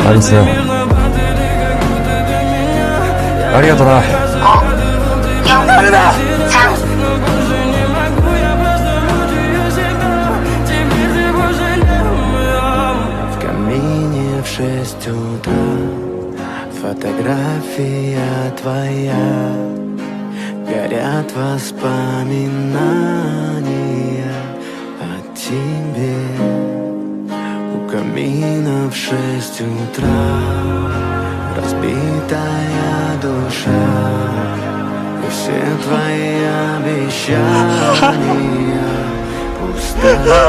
알겠어요. 아리가토나. 5, 4, 3. В камине в 6 утра фотография твоя. Горят воспоминания о тебе. У камина в 6 утра разбитая душа. И все твои обещания пустота.